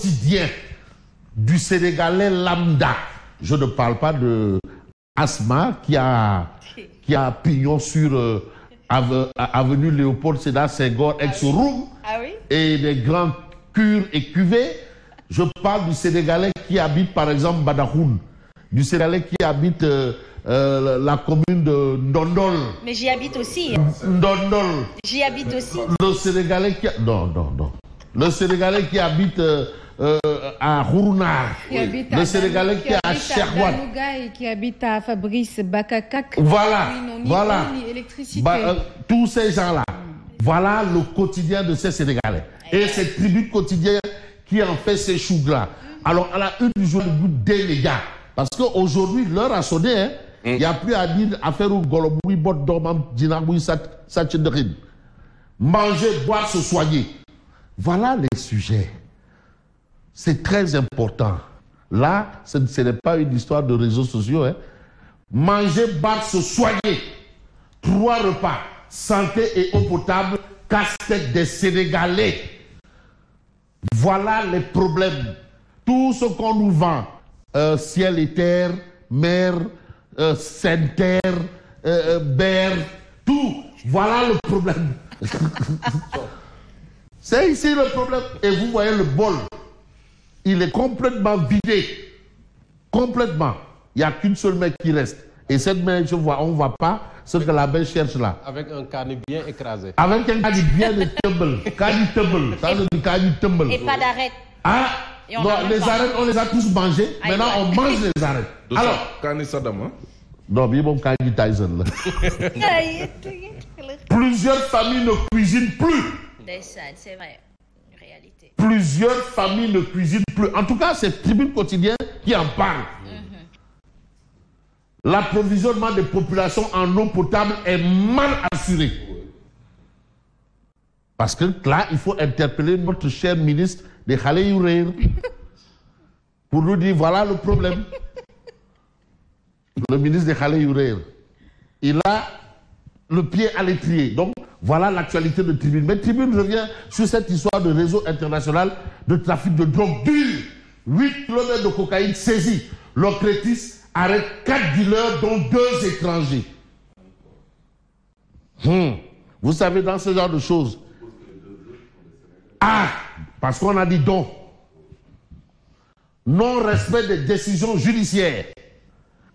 quotidien du Sénégalais lambda. Je ne parle pas de Asma qui a pignon sur avenue Léopold Sédar Senghor, ex-Roum, et des grands cures et cuvées. Je parle du Sénégalais qui habite par exemple Badahoun, du Sénégalais qui habite la commune de Ndondol. Mais j'y habite aussi. Ndondol. J'y habite aussi. Le Sénégalais qui... Non. Le Sénégalais qui habite à Rounar. Le Sénégalais qui est à Cherwad. Et qui habite à Fabrice Bakakak. Voilà. Voilà. Électricité. Tous ces gens-là. Voilà le quotidien de ces Sénégalais. Et cette tribu quotidienne qui en fait ces choux-gras. Alors, à la une du jour, le goût des les gars. Parce qu'aujourd'hui, l'heure a sonné. Hein. Il n'y a plus à dire affaire au Goloboui, Bot Dormam, Dinaboui, Satchenderin. Manger, boire, se soigner. Voilà les sujets. C'est très important. Là, ce n'est pas une histoire de réseaux sociaux. Hein. Manger, boire, se soigner. 3 repas, santé et eau potable, casse-tête des Sénégalais. Voilà les problèmes. Tout ce qu'on nous vend, ciel et terre, mer, Sainte-Terre, Berre, tout. Voilà le problème. C'est ici le problème. Et vous voyez le bol. Il est complètement vidé. Complètement. Il n'y a qu'une seule main qui reste. Et cette main, on ne voit pas ce que la main cherche là. Avec un cani bien écrasé. Avec un cani bien tumble. Cani tumble. Ça, c'est du cani tumble. Et pas d'arrêt. Ah, non, les arêtes, on les a tous mangés. Maintenant, on mange les arêtes. Alors, Cani Saddam, hein? non, mais bon, Cani Tyson là. Plusieurs familles ne cuisinent plus. C'est vrai. Réalité. Plusieurs familles ne cuisinent plus. En tout cas, c'est Tribune Quotidienne qui en parle. L'approvisionnement des populations en eau potable est mal assuré. Parce que là, il faut interpeller notre cher ministre de Khalé Yourer pour nous dire voilà le problème. Le ministre de Khalé Yourer, il a le pied à l'étrier. Donc, voilà l'actualité de Tribune. Mais Tribune revient sur cette histoire de réseau international de trafic de drogue dure. 8 km de cocaïne saisis. L'Ocrétis arrête 4 dealers, dont 2 étrangers. Vous savez, dans ce genre de choses, parce qu'on a dit donc, non-respect des décisions judiciaires,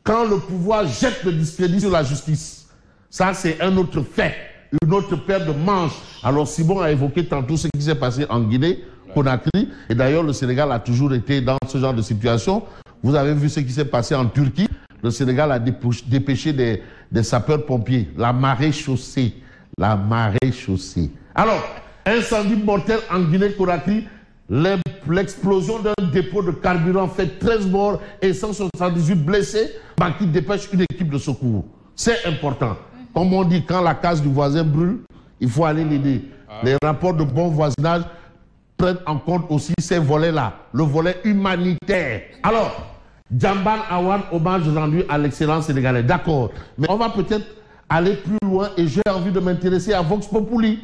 quand le pouvoir jette le discrédit sur la justice, ça c'est un autre fait, une autre paire de manches. Alors Simon a évoqué tantôt ce qui s'est passé en Guinée, Conakry, et d'ailleurs le Sénégal a toujours été dans ce genre de situation. Vous avez vu ce qui s'est passé en Turquie. Le Sénégal a dépêché des sapeurs-pompiers. La marée chaussée. La marée chaussée. Alors, incendie mortel en Guinée-Conakry. L'explosion d'un dépôt de carburant fait 13 morts et 178 blessés. Qui dépêche une équipe de secours. C'est important. Comme on dit, quand la case du voisin brûle, il faut aller l'aider. Les rapports de bon voisinage prennent en compte aussi ces volets-là, le volet humanitaire. Alors, Djamban Awan, hommage rendu à l'excellence sénégalaise. D'accord. Mais on va peut-être aller plus loin et j'ai envie de m'intéresser à Vox Populi.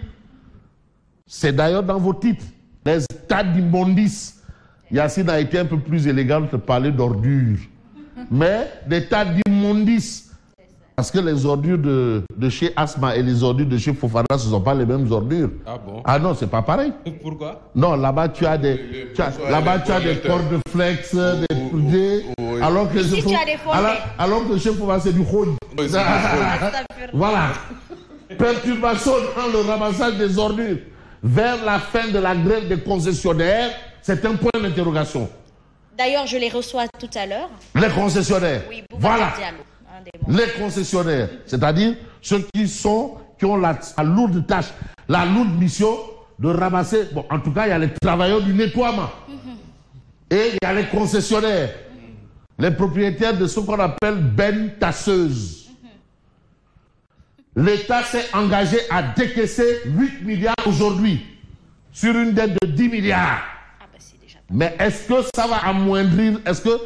C'est d'ailleurs dans vos titres. Les tas d'immondices. Yacine a été un peu plus élégante de parler d'ordures. Mais des tas d'immondices. Parce que les ordures de chez Asma et les ordures de chez Fofana, ce ne sont pas les mêmes ordures. Ah bon? Ah non, c'est pas pareil. Pourquoi? Non, là-bas tu as des, des cornflakes, des alors que alors que chez Fofana c'est du khouj. Voilà. Perturbation dans le ramassage des ordures. Vers la fin de la grève des concessionnaires, c'est un point d'interrogation. D'ailleurs, je les reçois tout à l'heure. Les concessionnaires. Oui, voilà. Diallo. Les concessionnaires, c'est-à-dire ceux qui ont la lourde tâche, la lourde mission de ramasser. Bon, en tout cas, il y a les travailleurs du nettoiement. Et il y a les concessionnaires, les propriétaires de ce qu'on appelle bennes tasseuses. L'État s'est engagé à décaisser 8 milliards aujourd'hui sur une dette de 10 milliards. Mais est-ce que ça va amoindrir, est-ce que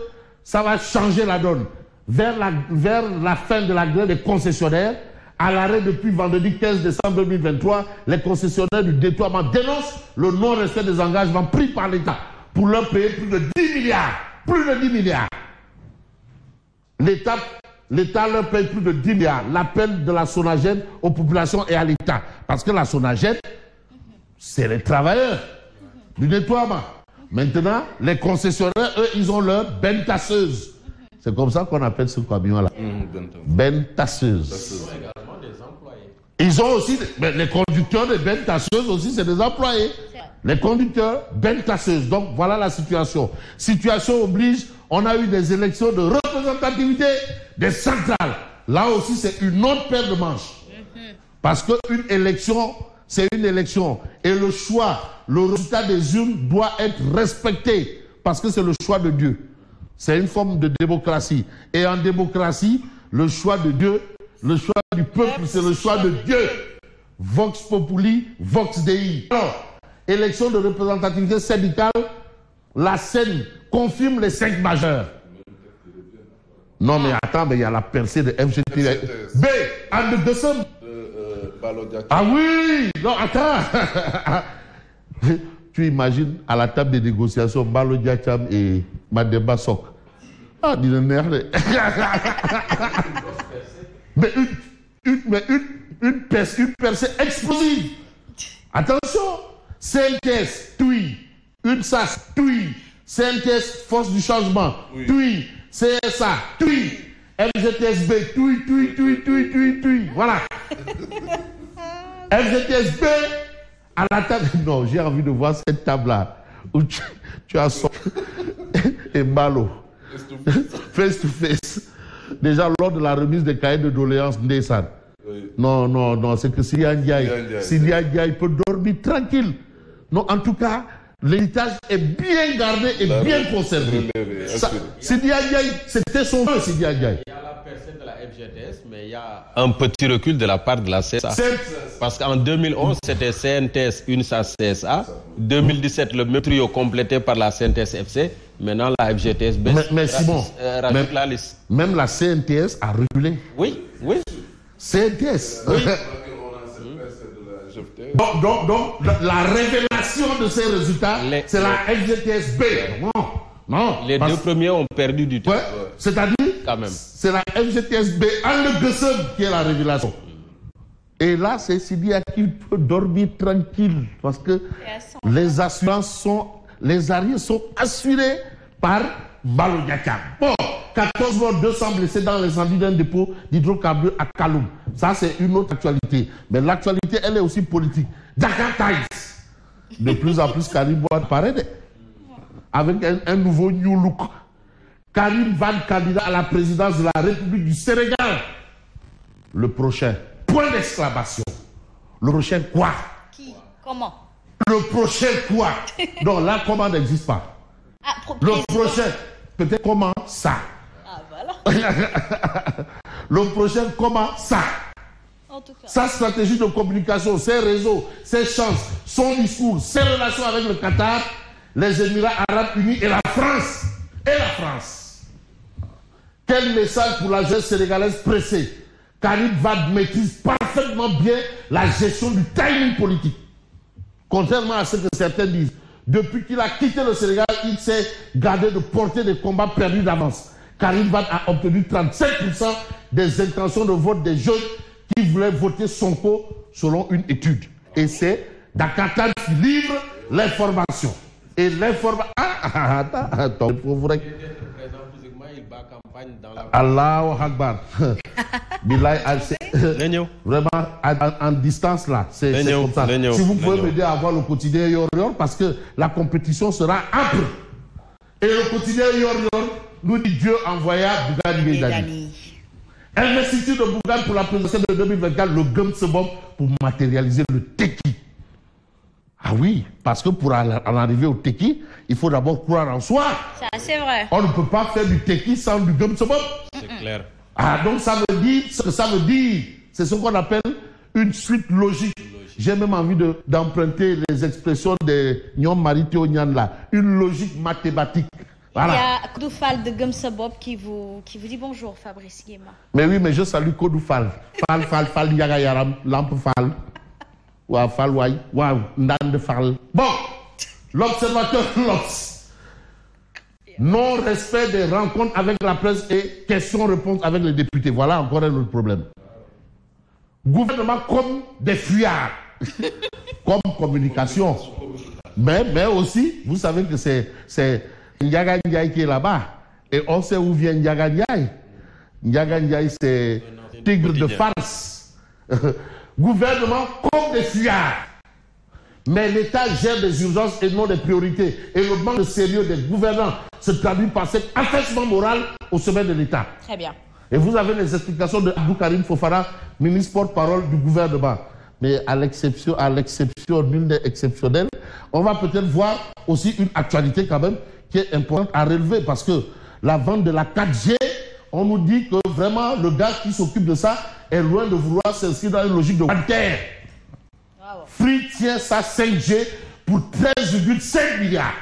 ça va changer la donne? Vers la fin de la grève des concessionnaires, à l'arrêt depuis vendredi 15 décembre 2023, les concessionnaires du nettoiement dénoncent le non-respect des engagements pris par l'État pour leur payer plus de 10 milliards. Plus de 10 milliards. L'État leur paye plus de 10 milliards. L'appel de la Sonaged aux populations et à l'État. Parce que la Sonaged, c'est les travailleurs du nettoiement. Maintenant, les concessionnaires, eux, ils ont leur benne tasseuse. C'est comme ça qu'on appelle ce camion-là. Benne tasseuse. Ils ont aussi, mais les conducteurs de bennes tasseuses aussi, c'est des employés. Les conducteurs, bennes tasseuses. Donc, voilà la situation. Situation oblige, on a eu des élections de représentativité des centrales. Là aussi, c'est une autre paire de manches. Parce qu'une élection, c'est une élection. Et le choix, le résultat des urnes doit être respecté. Parce que c'est le choix de Dieu. C'est une forme de démocratie. Et en démocratie, le choix de Dieu, le choix du peuple, c'est le choix de Dieu. Vox populi, vox dei. Alors, élection de représentativité syndicale, la Seine confirme les 5 majeurs. Non, mais attends, mais il y a la percée de FGT. B, Anne de Somme. Ah oui, non, attends. Tu imagines à la table des négociations, Balo Diacham et Mademba Sok. Ah, dis le nerf. Mais une percée explosive. Attention. CNTS, TUI. UNSAS, TUI. CNTS, Force du Changement, TUI. CSA, TUI. FGTSB, TUI. Voilà. FGTSB, à la table. Non, j'ai envie de voir cette table-là où tu as son et Malo. Face to face. Déjà lors de la remise des cahiers de doléances Nessan. Non, c'est que Sidi Ndiaye peut dormir tranquille. Non, en tout cas, l'héritage est bien gardé et bien conservé. Sidi Ndiaye, c'était son feu, Sidi Ndiaye. Il y a la personne de la FGTS, mais il y a un petit recul de la part de la CSA. Parce qu'en 2011, c'était CNTS, UNSAS, CSA. 2017, le même trio complété par la CNTS FC. Maintenant, la FGTS baisse. Mais Simon, rajoute la liste. Même la CNTS a reculé. Oui. CNTS. Oui. Donc, la révélation de ces résultats, c'est la FGTSB. Non. Les deux premiers ont perdu du temps. Ouais, c'est-à-dire, c'est la FGTSB en Guessem qui est la révélation. Et là, c'est Sidi qui peut dormir tranquille parce que les assurances les arrières sont assurés par Balo Diacham. Bon, 14 morts, 200 blessés dans l'incendie d'un dépôt d'hydrocarbures à Kaloum. Ça, c'est une autre actualité. Mais l'actualité, elle est aussi politique. Dakar Times. De plus en plus, Karim Wade paraît avec un nouveau new look. Karim Wade, candidat à la présidence de la République du Sénégal. Le prochain, point d'exclamation. Le prochain quoi? Qui? Comment? Le prochain quoi? Non, là, comment n'existe pas. Le prochain, peut-être comment ça. Ah, voilà. Le prochain, comment ça. En tout cas. Sa stratégie de communication, ses réseaux, ses chances, son discours, ses relations avec le Qatar, les Émirats Arabes Unis et la France. Quel message pour la jeunesse sénégalaise pressée? Karim Wade maîtrise parfaitement bien la gestion du timing politique. Contrairement à ce que certains disent, depuis qu'il a quitté le Sénégal, il s'est gardé de porter des combats perdus d'avance. Karim Wade a obtenu 37% des intentions de vote des jeunes qui voulaient voter Sonko selon une étude. Et c'est Dakar Times qui livre l'information. Et l'information... Attends, il faut vrai... Allahu Akbar. Vraiment, en distance là, c'est comme ça. Si vous pouvez m'aider à avoir le quotidien Yor Yor, parce que la compétition sera âpre. Et le quotidien Yor Yor nous dit Dieu envoya Bougane Gueye Dany. Investiture de Bougane pour la présidentielle de 2024, le Gumsebom pour matérialiser le Teki. Ah oui, parce que pour en arriver au Teki, il faut d'abord croire en soi. Ça, c'est vrai. On ne peut pas faire du Teki sans du Gumsebom. C'est clair. Ah, donc ça veut dire ce que ça veut dire. C'est ce qu'on appelle une suite logique. J'ai même envie d'emprunter les expressions de Nyon Maritio Nyan là. Une logique mathématique. Voilà. Il y a Kodoufal de Gumsebob qui vous dit bonjour, Fabrice Guéma. Mais oui, mais je salue Kodoufal. Fal, Yaga Yaram, Lampe Fal. Wa Fal Wai, Wa Ndan de Fal. Bon, l'observateur L'Obs Non-respect des rencontres avec la presse et questions-réponses avec les députés. Voilà encore un autre problème. Gouvernement comme des fuyards, comme communication. Mais aussi, vous savez que c'est Ndiaga Ndiaye qui est là-bas. Et on sait où vient Ndiaga Ndiaye. Ndiaga Ndiaye, c'est tigre de farce. Gouvernement comme des fuyards. Mais l'État gère des urgences et non des priorités. Et le manque de sérieux des gouvernants se traduit par cet affaissement moral au sommet de l'État. Très bien. Et vous avez les explications de Abdou Karim Fofana, ministre porte-parole du gouvernement. Mais à l'exception, nul n'est exceptionnel. On va peut-être voir aussi une actualité quand même qui est importante à relever parce que la vente de la 4G, on nous dit que vraiment le gars qui s'occupe de ça est loin de vouloir s'inscrire dans une logique de Walter. Free tient sa 5G pour 13,5 milliards.